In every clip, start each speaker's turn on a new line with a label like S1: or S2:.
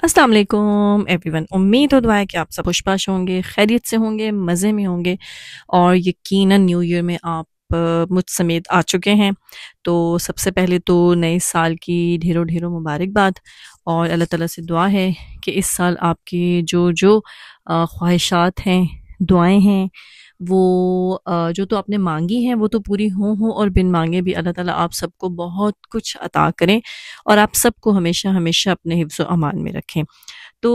S1: अस्सलाम वालेकुम एवरीवन। उम्मीद हो दुआ है कि आप सब खुशबाश होंगे, खैरियत से होंगे, मज़े में होंगे और यकीनन न्यू ईयर में आप मुझ समेत आ चुके हैं। तो सबसे पहले तो नए साल की ढेरों ढेरों मुबारकबाद और अल्लाह ताला से दुआ है कि इस साल आपके जो जो ख्वाहिशात हैं, दुआएं हैं, वो जो तो आपने मांगी हैं वो तो पूरी हों और बिन मांगे भी अल्लाह ताला आप सबको बहुत कुछ अता करें और आप सबको हमेशा हमेशा अपने हिफ्ज़ व अमान में रखें। तो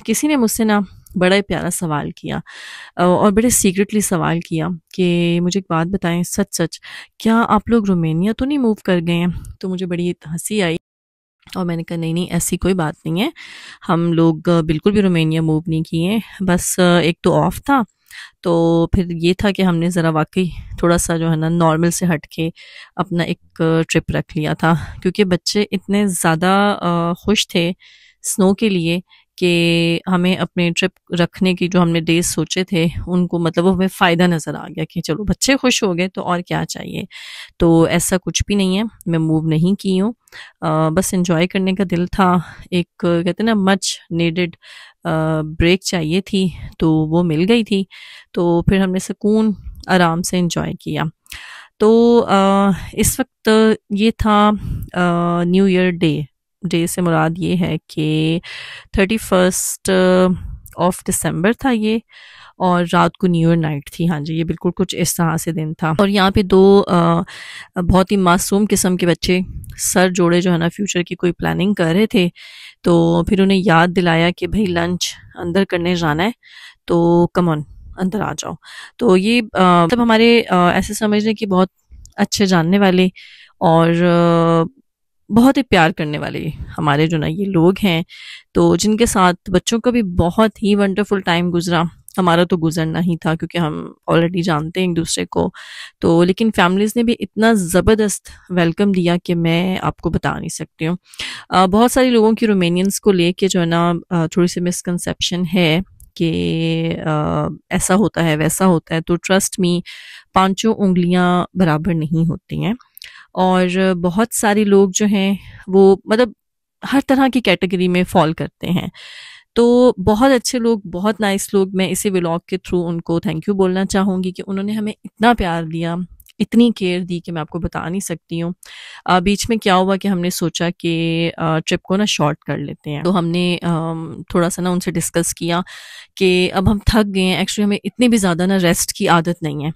S1: किसी ने मुझसे ना बड़ा ही प्यारा सवाल किया और बड़े सीक्रेटली सवाल किया कि मुझे एक बात बताएं, सच सच क्या आप लोग रोमानिया तो नहीं मूव कर गए हैं? तो मुझे बड़ी हंसी आई और मैंने कहा नहीं नहीं, ऐसी कोई बात नहीं है। हम लोग बिल्कुल भी रोमानिया मूव नहीं किए, बस एक तो ऑफ था, तो फिर ये था कि हमने ज़रा वाकई थोड़ा सा जो है ना नॉर्मल से हट के अपना एक ट्रिप रख लिया था, क्योंकि बच्चे इतने ज़्यादा खुश थे स्नो के लिए कि हमें अपने ट्रिप रखने की जो हमने डेज सोचे थे उनको मतलब वो हमें फ़ायदा नज़र आ गया कि चलो बच्चे खुश हो गए तो और क्या चाहिए। तो ऐसा कुछ भी नहीं है, मैं मूव नहीं की हूँ, बस एंजॉय करने का दिल था। एक कहते हैं ना मच नीडेड ब्रेक चाहिए थी, तो वो मिल गई थी, तो फिर हमने सुकून आराम से एंजॉय किया। तो इस वक्त ये था न्यू ईयर डे से मुराद ये है कि 31 ऑफ दिसंबर था ये, और रात को न्यू ईयर नाइट थी। हाँ जी, ये बिल्कुल कुछ इस तरह से दिन था। और यहाँ पे दो बहुत ही मासूम किस्म के बच्चे सर जोड़े जो है ना फ्यूचर की कोई प्लानिंग कर रहे थे, तो फिर उन्हें याद दिलाया कि भाई लंच अंदर करने जाना है, तो कम ऑन अंदर आ जाओ। तो ये मतलब हमारे ऐसे समझ लें कि बहुत अच्छे जानने वाले और बहुत ही प्यार करने वाले हमारे जो ना ये लोग हैं, तो जिनके साथ बच्चों का भी बहुत ही वंडरफुल टाइम गुजरा। हमारा तो गुजरना ही था क्योंकि हम ऑलरेडी जानते हैं एक दूसरे को, तो लेकिन फैमिलीज़ ने भी इतना ज़बरदस्त वेलकम दिया कि मैं आपको बता नहीं सकती हूँ। बहुत सारे लोगों की रोमानियंस को लेके जो है ना थोड़ी सी मिसकंसेप्शन है कि ऐसा होता है वैसा होता है, तो ट्रस्ट मी, पांचों उंगलियां बराबर नहीं होती हैं और बहुत सारे लोग जो हैं वो मतलब हर तरह की कैटेगरी में फॉल करते हैं। तो बहुत अच्छे लोग, बहुत नाइस लोग, मैं इसी व्लॉग के थ्रू उनको थैंक यू बोलना चाहूँगी कि उन्होंने हमें इतना प्यार दिया, इतनी केयर दी कि मैं आपको बता नहीं सकती हूँ। बीच में क्या हुआ कि हमने सोचा कि ट्रिप को ना शॉर्ट कर लेते हैं, तो हमने थोड़ा सा ना उनसे डिस्कस किया कि अब हम थक गए हैं, एक्चुअली हमें इतनी भी ज़्यादा ना रेस्ट की आदत नहीं है।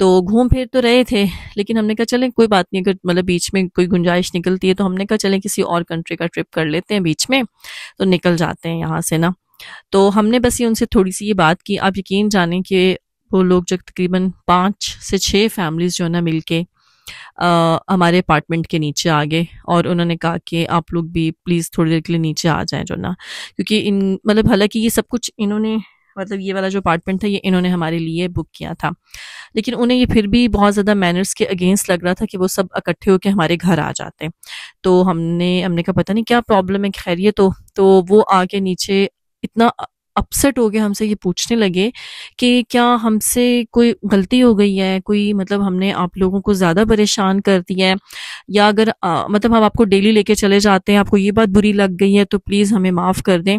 S1: तो घूम फिर तो रहे थे, लेकिन हमने कहा चलें कोई बात नहीं, अगर मतलब बीच में कोई गुंजाइश निकलती है तो हमने कहा चलें किसी और कंट्री का ट्रिप कर लेते हैं बीच में, तो निकल जाते हैं यहाँ से ना। तो हमने बस ये उनसे थोड़ी सी ये बात की। आप यकीन जानें कि वो लोग जो तकरीबन 5 से 6 फैमिलीज जो है ना मिलके हमारे अपार्टमेंट के नीचे आ गए और उन्होंने कहा कि आप लोग भी प्लीज़ थोड़ी देर के लिए नीचे आ जाएं जो ना, क्योंकि इन मतलब हालांकि ये सब कुछ इन्होंने मतलब ये वाला जो अपार्टमेंट था ये इन्होंने हमारे लिए बुक किया था, लेकिन उन्हें ये फिर भी बहुत ज़्यादा मैनर्स के अगेंस्ट लग रहा था कि वो सब इकट्ठे होकर हमारे घर आ जाते हैं। तो हमने कहा पता नहीं क्या प्रॉब्लम है, खैर ये तो वो आके नीचे इतना अपसेट हो गए, हमसे ये पूछने लगे कि क्या हमसे कोई गलती हो गई है, कोई मतलब हमने आप लोगों को ज़्यादा परेशान कर दिया है, या अगर मतलब हम आपको डेली लेके चले जाते हैं, आपको ये बात बुरी लग गई है तो प्लीज़ हमें माफ़ कर दें,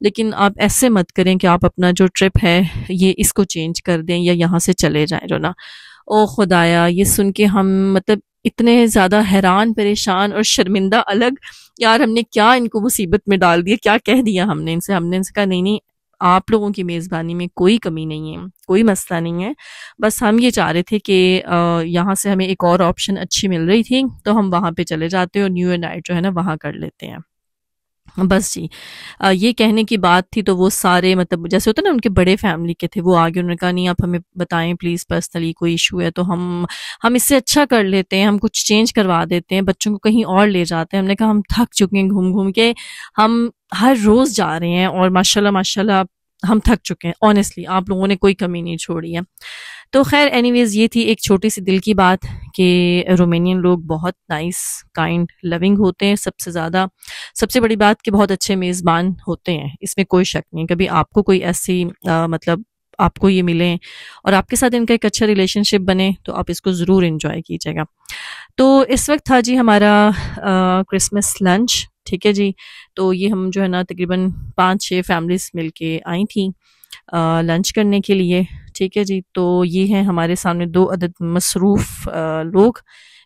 S1: लेकिन आप ऐसे मत करें कि आप अपना जो ट्रिप है ये इसको चेंज कर दें या यहाँ से चले जाएं जो ना। ओ खुदाया, ये सुन के हम मतलब इतने ज़्यादा हैरान, परेशान और शर्मिंदा अलग, यार हमने क्या इनको मुसीबत में डाल दिया, क्या कह दिया हमने इनसे कहा नहीं नहीं, आप लोगों की मेज़बानी में कोई कमी नहीं है, कोई मसला नहीं है, बस हम ये चाह रहे थे कि यहाँ से हमें एक और ऑप्शन अच्छी मिल रही थी तो हम वहाँ पे चले जाते और न्यू ईयर नाइट जो है ना वहाँ कर लेते हैं। बस जी, ये कहने की बात थी, तो वो सारे मतलब जैसे होता है ना उनके बड़े फैमिली के थे, वो आगे उन्होंने कहा नहीं आप हमें बताएं प्लीज़, पर्सनली कोई इशू है तो हम इससे अच्छा कर लेते हैं, हम कुछ चेंज करवा देते हैं, बच्चों को कहीं और ले जाते हैं। हमने कहा हम थक चुके हैं घूम घूम के, हम हर रोज़ जा रहे हैं और माशाल्लाह माशाल्लाह हम थक चुके हैं, ऑनेस्टली आप लोगों ने कोई कमी नहीं छोड़ी है। तो खैर एनीवेज, ये थी एक छोटी सी दिल की बात कि रोमानियन लोग बहुत नाइस, काइंड, लविंग होते हैं, सबसे ज़्यादा सबसे बड़ी बात कि बहुत अच्छे मेज़बान होते हैं, इसमें कोई शक नहीं। कभी आपको कोई ऐसी मतलब आपको ये मिले और आपके साथ इनका एक अच्छा रिलेशनशिप बने तो आप इसको ज़रूर इंजॉय कीजिएगा। तो इस वक्त था जी हमारा क्रिसमस लंच, ठीक है जी। तो ये हम जो है ना तकरीबन 5-6 फैमिलीज मिलके आई थी लंच करने के लिए, ठीक है जी। तो ये हैं हमारे सामने 2 अदद मसरूफ़ लोग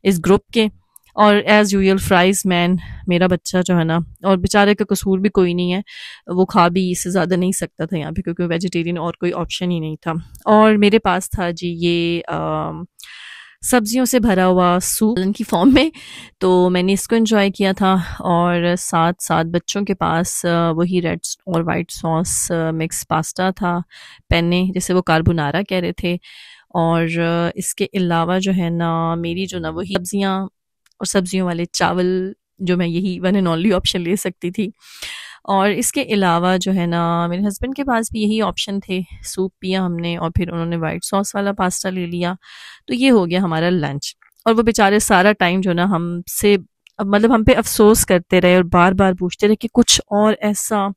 S1: इस ग्रुप के, और एज़ यूजुअल फ्राइज़ मैन मेरा बच्चा जो है ना, और बेचारे का कसूर भी कोई नहीं है, वो खा भी इससे ज़्यादा नहीं सकता था यहाँ पे क्योंकि वेजिटेरियन और कोई ऑप्शन ही नहीं था। और मेरे पास था जी ये सब्जियों से भरा हुआ सूप की फॉर्म में, तो मैंने इसको एंजॉय किया था। और साथ साथ बच्चों के पास वही रेड और वाइट सॉस मिक्स पास्ता था, पेने जिसे वो कार्बोनारा कह रहे थे। और इसके अलावा जो है ना मेरी जो ना वही सब्जियाँ और सब्जियों वाले चावल, जो मैं यही वन एंड ओनली ऑप्शन ले सकती थी। और इसके अलावा जो है ना मेरे हस्बैंड के पास भी यही ऑप्शन थे, सूप पिया हमने और फिर उन्होंने वाइट सॉस वाला पास्ता ले लिया। तो ये हो गया हमारा लंच। और वो बेचारे सारा टाइम जो ना हमसे मतलब हम पे अफसोस करते रहे और बार बार पूछते रहे कि कुछ और ऐसा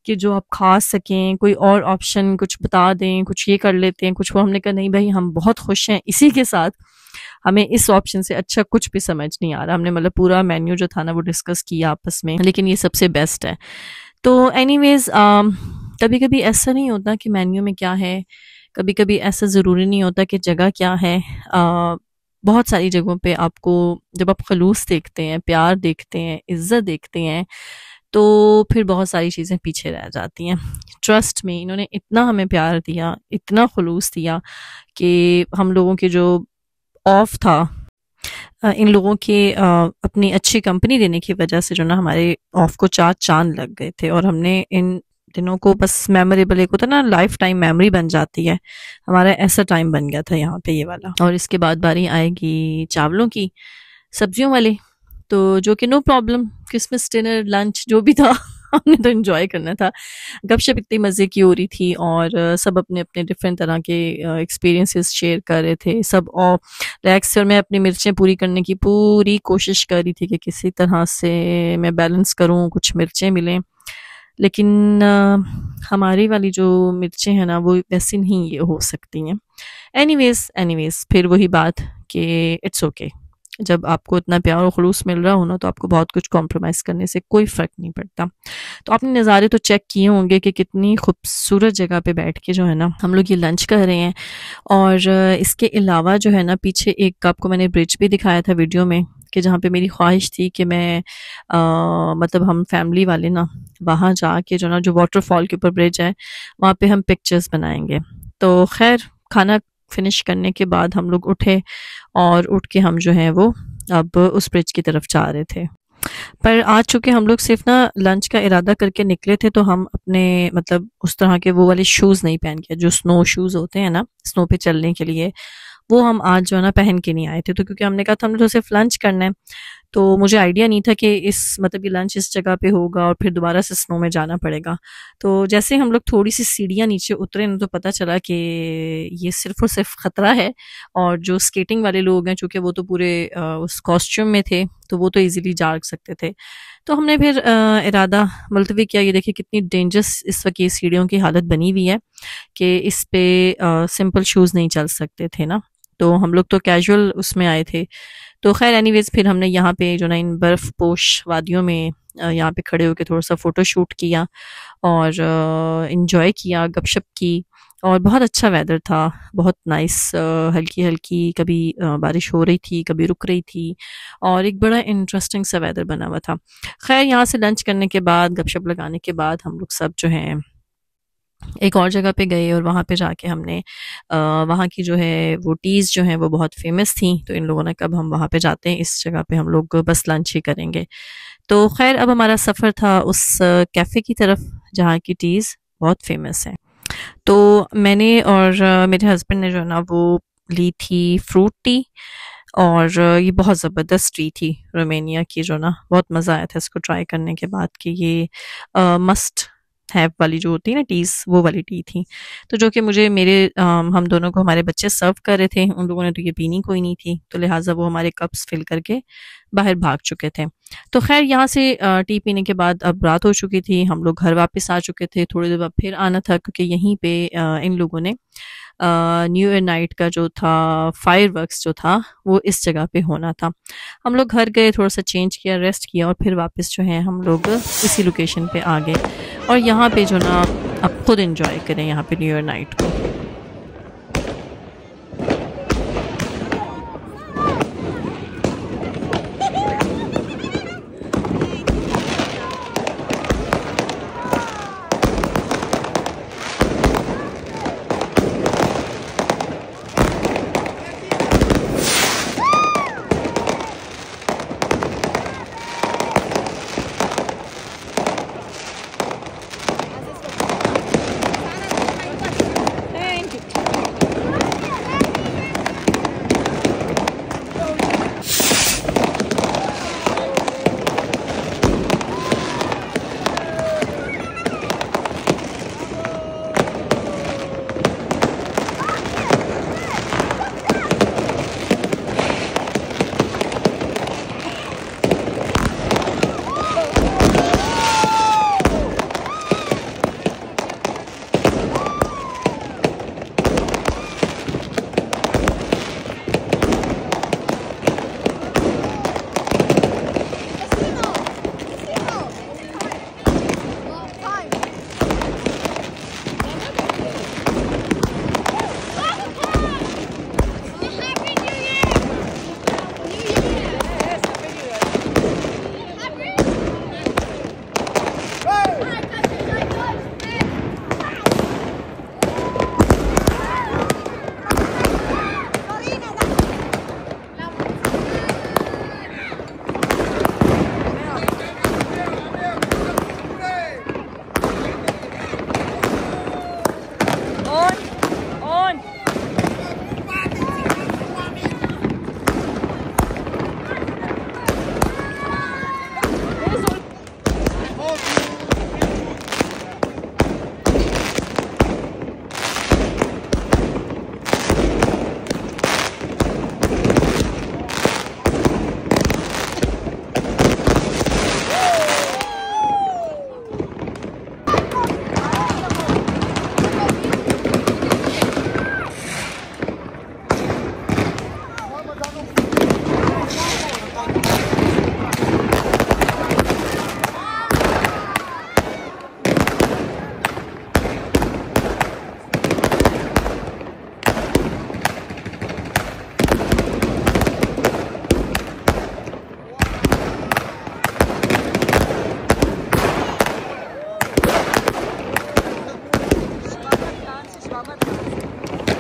S1: कि जो आप खा सकें, कोई और ऑप्शन कुछ बता दें, कुछ ये कर लेते हैं कुछ वो। हमने कहा नहीं भाई, हम बहुत खुश हैं इसी के साथ, हमें इस ऑप्शन से अच्छा कुछ भी समझ नहीं आ रहा। हमने मतलब पूरा मेन्यू जो था ना वो डिस्कस किया आपस में, लेकिन ये सबसे बेस्ट है। तो एनीवेज कभी कभी ऐसा नहीं होता कि मेन्यू में क्या है, कभी कभी ऐसा ज़रूरी नहीं होता कि जगह क्या है। बहुत सारी जगहों पे आपको जब आप खलूस देखते हैं, प्यार देखते हैं, इज्जत देखते हैं, तो फिर बहुत सारी चीज़ें पीछे रह जाती हैं। ट्रस्ट में इन्होंने इतना हमें प्यार दिया, इतना खलूस दिया कि हम लोगों के जो ऑफ था, इन लोगों के अपनी अच्छी कंपनी देने की वजह से जो ना हमारे ऑफ को 4 चांद लग गए थे। और हमने इन दिनों को बस मेमोरेबल, एक होता ना लाइफ टाइम मेमोरी बन जाती है, हमारा ऐसा टाइम बन गया था यहाँ पे ये वाला। और इसके बाद बारी आएगी चावलों की, सब्जियों वाले, तो जो कि no problem, Christmas dinner lunch जो भी था हमने तो एंजॉय करना था। गपशप इतनी मज़े की हो रही थी और सब अपने अपने डिफरेंट तरह के एक्सपीरियंसेस शेयर कर रहे थे सब। और रिलैक्स, और मैं अपनी मिर्चें पूरी करने की पूरी कोशिश कर रही थी कि किसी तरह से मैं बैलेंस करूं, कुछ मिर्चें मिलें। लेकिन हमारी वाली जो मिर्चें हैं ना वो वैसी नहीं ये हो सकती हैं। एनीवेज फिर वही बात कि इट्स ओके, जब आपको इतना प्यार और खुलूस मिल रहा हो ना तो आपको बहुत कुछ कॉम्प्रोमाइज़ करने से कोई फ़र्क नहीं पड़ता। तो आपने नज़ारे तो चेक किए होंगे कि कितनी खूबसूरत जगह पे बैठ के जो है ना हम लोग ये लंच कर रहे हैं। और इसके अलावा जो है ना पीछे एक आपको मैंने ब्रिज भी दिखाया था वीडियो में, कि जहाँ पे मेरी ख्वाहिश थी कि मैं मतलब हम फैमिली वाले ना वहाँ जाके जो ना जो वाटरफॉल के ऊपर ब्रिज है वहाँ पे हम पिक्चर्स बनाएंगे। तो खैर खाना फिनिश करने के बाद हम लोग उठे और उठ के हम जो है वो अब उस ब्रिज की तरफ जा रहे थे। पर आज चूंकि हम लोग सिर्फ ना लंच का इरादा करके निकले थे तो हम अपने मतलब उस तरह के वो वाले शूज़ नहीं पहन के, जो स्नो शूज़ होते हैं ना स्नो पे चलने के लिए, वो हम आज जो है ना पहन के नहीं आए थे। तो क्योंकि हमने कहा था हमने तो सिर्फ लंच करना है, तो मुझे आइडिया नहीं था कि इस मतलब ये लंच इस जगह पे होगा और फिर दोबारा से स्नो में जाना पड़ेगा। तो जैसे हम लोग थोड़ी सी सीढ़ियाँ नीचे उतरे ना तो पता चला कि ये सिर्फ और सिर्फ ख़तरा है। और जो स्केटिंग वाले लोग हैं चूँकि वो तो पूरे उस कॉस्ट्यूम में थे तो वो तो ईजिली जा सकते थे। तो हमने फिर इरादा मुलतवी किया। ये देखिए कितनी डेंजरस इस वक्त ये सीढ़ियों की हालत बनी हुई है कि इस पे सिंपल शूज़ नहीं चल सकते थे ना, तो हम लोग तो कैजुअल उसमें आए थे। तो खैर एनीवेज फिर हमने यहाँ पे जो ना इन बर्फ़ पोश वादियों में यहाँ पे खड़े होकर थोड़ा सा फ़ोटो शूट किया और इन्जॉय किया, गपशप की। और बहुत अच्छा वेदर था, बहुत नाइस, हल्की हल्की कभी बारिश हो रही थी कभी रुक रही थी और एक बड़ा इंटरेस्टिंग सा वेदर बना हुआ था। खैर यहाँ से लंच करने के बाद, गपशप लगाने के बाद हम लोग सब जो हैं एक और जगह पे गए और वहाँ पे जाके हमने वहाँ की जो है वो टीज़ जो हैं वो बहुत फेमस थी। तो इन लोगों ने कब हम वहाँ पे जाते हैं, इस जगह पे हम लोग बस लंच ही करेंगे। तो खैर अब हमारा सफ़र था उस कैफ़े की तरफ जहाँ की टीज़ बहुत फेमस है। तो मैंने और मेरे हस्बैंड ने जो है ना वो ली थी फ्रूट टी, और ये बहुत ज़बरदस्त टी थी रोमेनिया की, जो ना बहुत मज़ा आया था इसको ट्राई करने के बाद कि ये मस्ट हैव वाली जो होती है ना टीज़, वो वाली टी थी। तो जो कि मुझे मेरे हम दोनों को हमारे बच्चे सर्व कर रहे थे, उन लोगों ने तो ये पीनी कोई नहीं थी, तो लिहाजा वो हमारे कप्स फिल करके बाहर भाग चुके थे। तो खैर यहाँ से टी पीने के बाद अब रात हो चुकी थी, हम लोग घर वापस आ चुके थे। थोड़ी देर बाद फिर आना था क्योंकि यहीं पे इन लोगों ने न्यू ईयर नाइट का जो था फायर वर्क्स जो था वो इस जगह पे होना था। हम लोग घर गए, थोड़ा सा चेंज किया, रेस्ट किया और फिर वापस जो है हम लोग इसी लोकेशन पे आ गए और यहाँ पे जो ना आप खुद इंजॉय करें यहाँ पे न्यू ईयर नाइट को।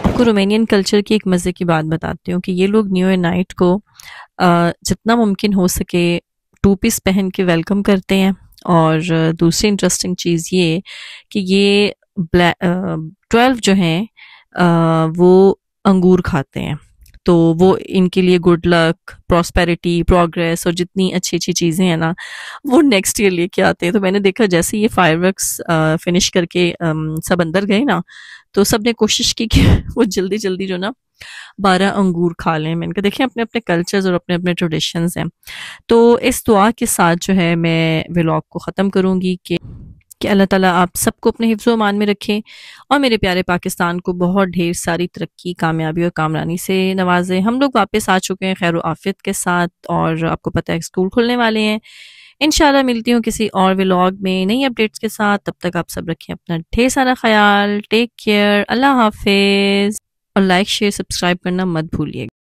S1: आपको रोमानियन कल्चर की एक मज़े की बात बताती हूँ कि ये लोग न्यू ईयर नाइट को जितना मुमकिन हो सके टू पीस पहन के वेलकम करते हैं। और दूसरी इंटरेस्टिंग चीज़ ये कि ये 12 जो हैं वो अंगूर खाते हैं, तो वो इनके लिए गुड लक, प्रॉस्पेरिटी, प्रोग्रेस और जितनी अच्छी अच्छी चीज़ें हैं ना वो नेक्स्ट ईयर लेके आते हैं। तो मैंने देखा जैसे ये फायरवर्क्स फिनिश करके सब अंदर गए ना, तो सब ने कोशिश की कि वो जल्दी जल्दी जो ना 12 अंगूर खा लें। मैंने कहा देखें अपने अपने कल्चर्स और अपने अपने ट्रेडिशंस हैं। तो इस दुआ के साथ जो है मैं व्लॉग को ख़त्म करूँगी कि अल्लाह ताला आप सबको अपने हिफ्ज़ व अमान में रखें और मेरे प्यारे पाकिस्तान को बहुत ढेर सारी तरक्की, कामयाबी और कामरानी से नवाजे। हम लोग वापस आ चुके हैं खैर आफियत के साथ और आपको पता है स्कूल खुलने वाले हैं। इंशाल्लाह मिलती हूँ किसी और व्लॉग में नई अपडेट्स के साथ। तब तक आप सब रखें अपना ढेर सारा ख्याल। टेक केयर, अल्लाह हाफिज और लाइक शेयर सब्सक्राइब करना मत भूलिएगा।